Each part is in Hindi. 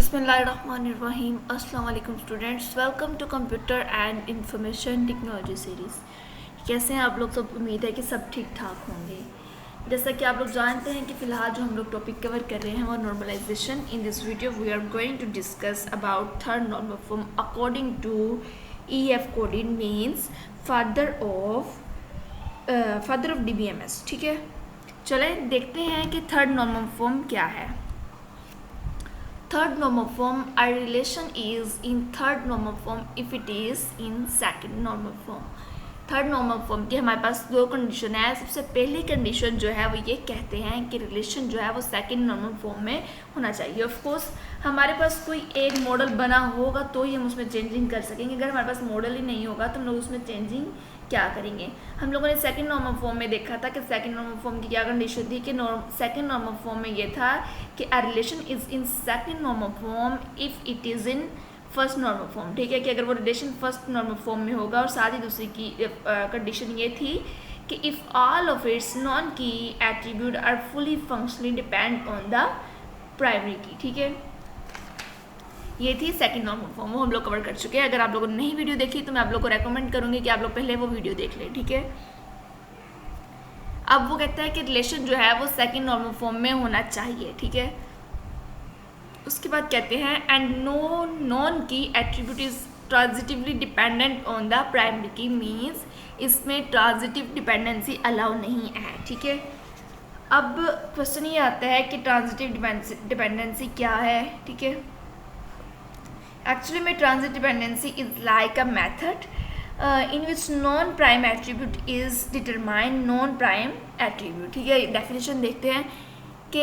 बिस्मिल्लाहिर्रहमानिर्रहीम। अस्सलाम वालेकुम students, welcome to computer and information technology series. कैसे हैं आप लोग? सब उम्मीद है कि सब ठीक ठाक होंगे। जैसा कि आप लोग जानते हैं कि फ़िलहाल जो हम लोग टॉपिक कवर कर रहे हैं वो normalization. In this video we are going to discuss about third normal form according to EF Codd means father of DBMS। ठीक है, चलें देखते हैं कि थर्ड नॉर्मल फॉर्म क्या है। Third normal form, a relation is in third normal form if it is in second normal form. Third normal form की हमारे पास दो कंडीशन है। सबसे पहली कंडीशन जो है वो ये कहते हैं कि रिलेशन जो है वो सेकंड नॉर्मल फॉर्म में होना चाहिए। ऑफ कोर्स हमारे पास कोई एक मॉडल बना होगा तो ही हम उसमें चेंजिंग कर सकेंगे। अगर हमारे पास मॉडल ही नहीं होगा तो हम लोग उसमें चेंजिंग क्या करेंगे। हम लोगों ने सेकंड नॉर्मल फॉर्म में देखा था कि सेकंड नॉर्मल फॉर्म की क्या कंडीशन थी कि सेकंड नॉर्मल फॉर्म में ये था कि a relation is in second normal form if it is in first normal form. ठीक है, कि अगर वो रिलेशन फर्स्ट नॉर्मल फॉर्म में होगा। और साथ ही दूसरी की कंडीशन ये थी कि if all of its non key attribute are fully functionally depend on the primary key. ठीक है, ये थी सेकंड नॉर्मल फॉर्म, वो हम लोग कवर कर चुके हैं। अगर आप लोगों ने नहीं वीडियो देखी तो मैं आप लोग को रेकमेंड करूँगी कि आप लोग पहले वो वीडियो देख लें। ठीक है, अब वो कहता है कि रिलेशन जो है वो सेकंड नॉर्मल फॉर्म में होना चाहिए। ठीक है, उसके बाद कहते हैं and non key attribute is transitively dependent on the primary की। मीन्स इसमें ट्रांजिटिव डिपेंडेंसी अलाउ नहीं है। ठीक है, अब क्वेश्चन ये आता है कि ट्रांजिटिव डिपेंडेंसी क्या है। ठीक है, एक्चुअली में transitive dependency is like a method in which non-prime attribute is determined non-prime attribute। ठीक है, डेफिनेशन देखते हैं कि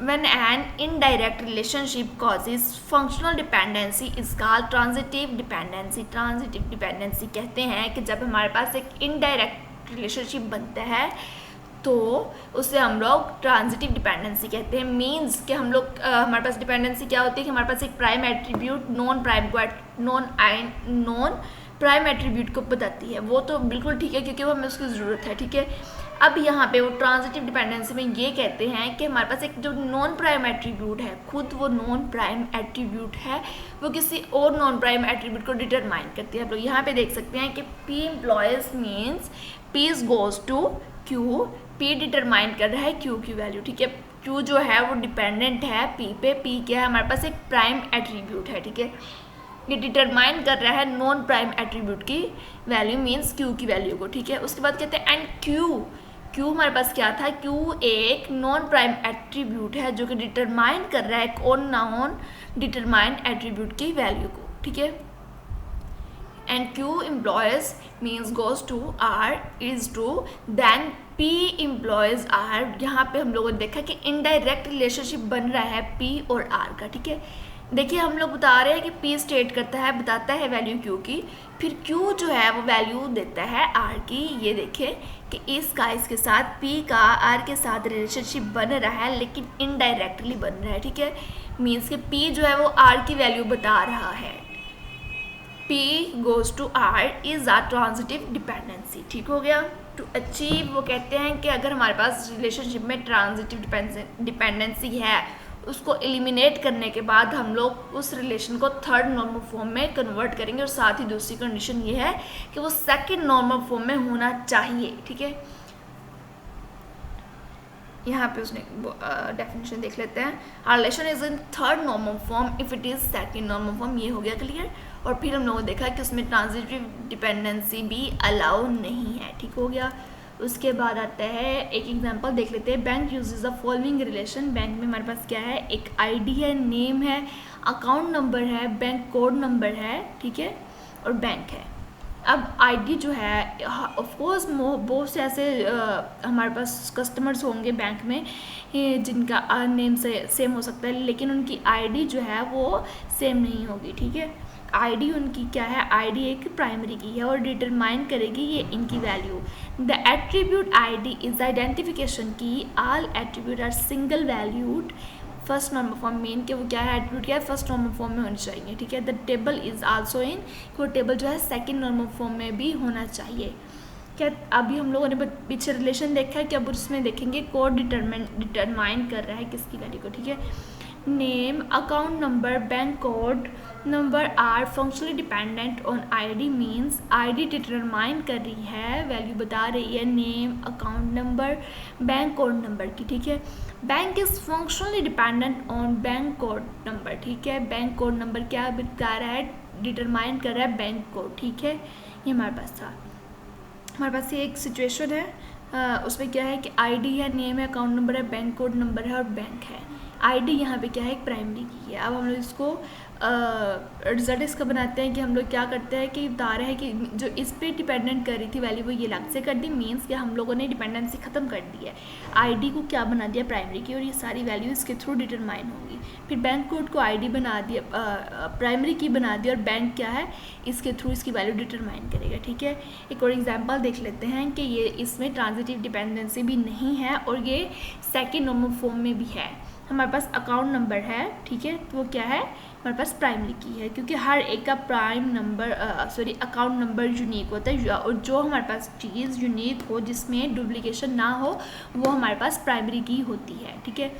when an indirect relationship causes functional dependency is called transitive dependency। transitive dependency कहते हैं कि जब हमारे पास एक indirect relationship बनता है तो उसे हम लोग ट्रांजिटिव डिपेंडेंसी कहते हैं। मीन्स कि हम लोग हमारे पास डिपेंडेंसी क्या होती है कि हमारे पास एक prime attribute non prime attribute को बताती है। वो तो बिल्कुल ठीक है क्योंकि वो हमें उसकी ज़रूरत है। ठीक है, अब यहाँ पे वो ट्रांजिटिव डिपेंडेंसी में ये कहते हैं कि हमारे पास एक जो नॉन प्राइम एट्रीब्यूट है, खुद वो नॉन प्राइम एट्रीब्यूट है, वो किसी और नॉन प्राइम एट्रीब्यूट को डिटरमाइन करती है। आप लोग यहाँ पे देख सकते हैं कि P implies means P goes to Q। P determine कर रहा है Q की वैल्यू। ठीक है, Q जो है वो डिपेंडेंट है P पे। P क्या है? हमारे पास एक प्राइम एट्रीब्यूट है। ठीक है, ये डिटरमाइन कर रहा है नॉन प्राइम एट्रीब्यूट की वैल्यू मीन्स Q की वैल्यू को। ठीक है, उसके बाद कहते हैं एंड Q हमारे पास क्या था? Q एक नॉन प्राइम एट्रीब्यूट है जो कि डिटरमाइन कर रहा है एक और नॉन डिटरमाइंड एट्रीब्यूट की वैल्यू को। ठीक है, and Q implies means goes to R is true then P implies R। यहाँ पे हम लोगों ने देखा कि इनडायरेक्ट रिलेशनशिप बन रहा है P और R का। ठीक है, देखिए हम लोग बता रहे हैं कि P स्टेट करता है, बताता है वैल्यू Q की, फिर Q जो है वो वैल्यू देता है R की। ये देखें कि इसके साथ P का R के साथ रिलेशनशिप बन रहा है लेकिन इनडायरेक्टली बन रहा है। ठीक है, मीन्स कि P जो है वो R की वैल्यू बता रहा है। P goes to R is a transitive dependency. ठीक हो गया। टू अचीव वो कहते हैं कि अगर हमारे पास रिलेशनशिप में ट्रांजिटिव डिपेंडेंसी है, उसको एलिमिनेट करने के बाद हम लोग उस रिलेशन को थर्ड नॉर्मल फॉर्म में कन्वर्ट करेंगे। और साथ ही दूसरी कंडीशन ये है कि वो सेकंड नॉर्मल फॉर्म में होना चाहिए। ठीक है, यहाँ पे उसने डेफिनेशन देख लेते हैं। Our relation is in third normal form if it is second normal form. ये हो गया क्लियर। और फिर हम लोगों ने देखा कि उसमें ट्रांजिटिव डिपेंडेंसी भी अलाउ नहीं है। ठीक हो गया। उसके बाद आता है एक एग्जांपल देख लेते हैं। Bank uses the following relation. Bank में हमारे पास क्या है? एक आईडी है, नेम है, अकाउंट नंबर है, बैंक कोड नंबर है। ठीक है, और बैंक है। अब आईडी जो है ऑफकोर्स बहुत से ऐसे हमारे पास कस्टमर्स होंगे बैंक में जिनका नेम से सेम हो सकता है लेकिन उनकी आईडी जो है वो सेम नहीं होगी। ठीक है, आईडी उनकी क्या है? आईडी एक प्राइमरी की है और डिटरमाइन करेगी ये इनकी value. The attribute ID is identification की। All attribute are single valued first normal form. Mean कि वो क्या है? एट्रीब्यूट क्या है? फर्स्ट नॉर्मल फॉर्म में होनी चाहिए। ठीक है, the table is also in. वो टेबल जो है सेकंड नॉर्मल फॉर्म में भी होना चाहिए। क्या अभी हम लोगों ने पीछे रिलेशन देखा है कि अब उसमें देखेंगे कोड डिटरमाइन कर रहा है किसकी वैल्यू को। ठीक है, name, account number, bank code number are functionally dependent on ID means ID determine कर रही है, वैल्यू बता रही है name, account number, bank code number की, ठीक है। Bank is functionally dependent on bank code number, ठीक है। बैंक कोड नंबर क्या बता रहा है, डिटरमाइन कर रहा है बैंक कोड, ठीक है। ये हमारे पास था, हमारे पास ये एक सिचुएशन है, उसमें क्या है कि आईडी है, नेम है, अकाउंट नंबर है, बैंक कोड नंबर है और बैंक है। आईडी यहाँ पे क्या है, एक प्राइमरी की है। अब हम लोग इसको रिजल्ट इसका बनाते हैं कि हम लोग क्या करते हैं कि बता रहे हैं कि जो इस पे डिपेंडेंट कर रही थी वैल्यू वो ये अलग से कर दी, मीन्स कि हम लोगों ने डिपेंडेंसी ख़त्म कर दी है, आईडी को क्या बना दिया प्राइमरी की, और ये सारी वैल्यू इसके थ्रू डिटरमाइन होंगी। फिर बैंक कोड को आईडी बना दिया, प्राइमरी की बना दी, और बैंक क्या है इसके थ्रू इसकी वैल्यू डिटरमाइन करेगा, ठीक है। एक और एग्जांपल देख लेते हैं कि ये इसमें ट्रांजिटिव डिपेंडेंसी भी नहीं है और ये सेकेंड नॉर्मल फॉर्म में भी है। हमारे पास अकाउंट नंबर है, ठीक है, तो वो क्या है हमारे पास प्राइमरी की है, क्योंकि हर एक का prime number account number unique होता है, और जो हमारे पास चीज़ यूनिक हो जिसमें डुप्लीकेशन ना हो वो हमारे पास प्राइमरी की होती है, ठीक है।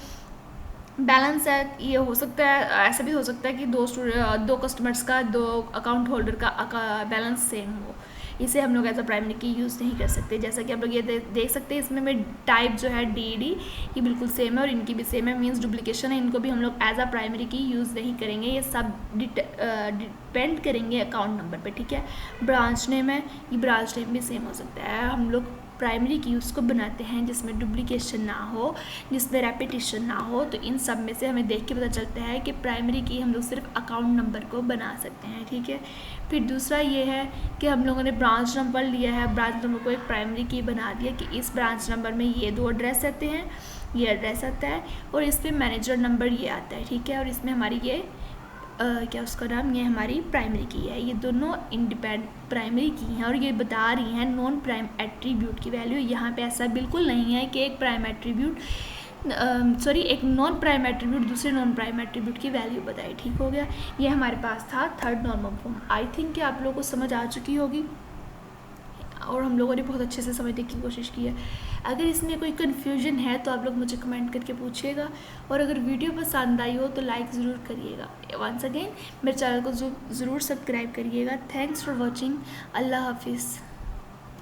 बैलेंस है, ये हो सकता है, ऐसा भी हो सकता है कि दो कस्टमर्स का, दो अकाउंट होल्डर का बैलेंस सेम हो, इसे हम लोग एज अ प्राइमरी की यूज़ नहीं कर सकते। जैसा कि आप लोग ये देख सकते हैं इसमें में टाइप जो है डी ये बिल्कुल सेम है और इनकी भी सेम है, मींस डुप्लीकेशन है, इनको भी हम लोग एज अ प्राइमरी की यूज़ नहीं करेंगे, ये सब डिपेंड करेंगे अकाउंट नंबर पे, ठीक है। ब्रांच नेम है, ये ब्रांच नेम भी सेम हो सकता है। हम लोग प्राइमरी की उसको बनाते हैं जिसमें डुप्लीकेशन ना हो, जिसमें रेपिटेशन ना हो, तो इन सब में से हमें देख के पता चलता है कि प्राइमरी की हम लोग सिर्फ अकाउंट नंबर को बना सकते हैं, ठीक है। फिर दूसरा ये है कि हम लोगों ने ब्रांच नंबर लिया है, ब्रांच नंबर को एक प्राइमरी की बना दिया कि इस ब्रांच नंबर में ये दो एड्रेस रहते हैं, ये एड्रेस आता है और इस पर मैनेजर नंबर ये आता है, ठीक है, और इसमें हमारी ये क्या उसका नाम, ये हमारी प्राइमरी की है। ये दोनों इंडिपेंडेंट प्राइमरी की हैं और ये बता रही हैं नॉन प्राइम एट्रीब्यूट की वैल्यू। यहाँ पे ऐसा बिल्कुल नहीं है कि एक प्राइम एट्रीब्यूट एक नॉन प्राइम एट्रीब्यूट दूसरे नॉन प्राइम एट्रीब्यूट की वैल्यू बताई, ठीक हो गया। ये हमारे पास था third normal form. I think कि आप लोगों को समझ आ चुकी होगी और हम लोगों ने बहुत अच्छे से समझने की कोशिश की है। अगर इसमें कोई कन्फ्यूजन है तो आप लोग मुझे कमेंट करके पूछिएगा, और अगर वीडियो पसंद आई हो तो लाइक ज़रूर करिएगा। वंस अगेन मेरे चैनल को ज़रूर सब्सक्राइब करिएगा। Thanks for watching. अल्लाह हाफिज़।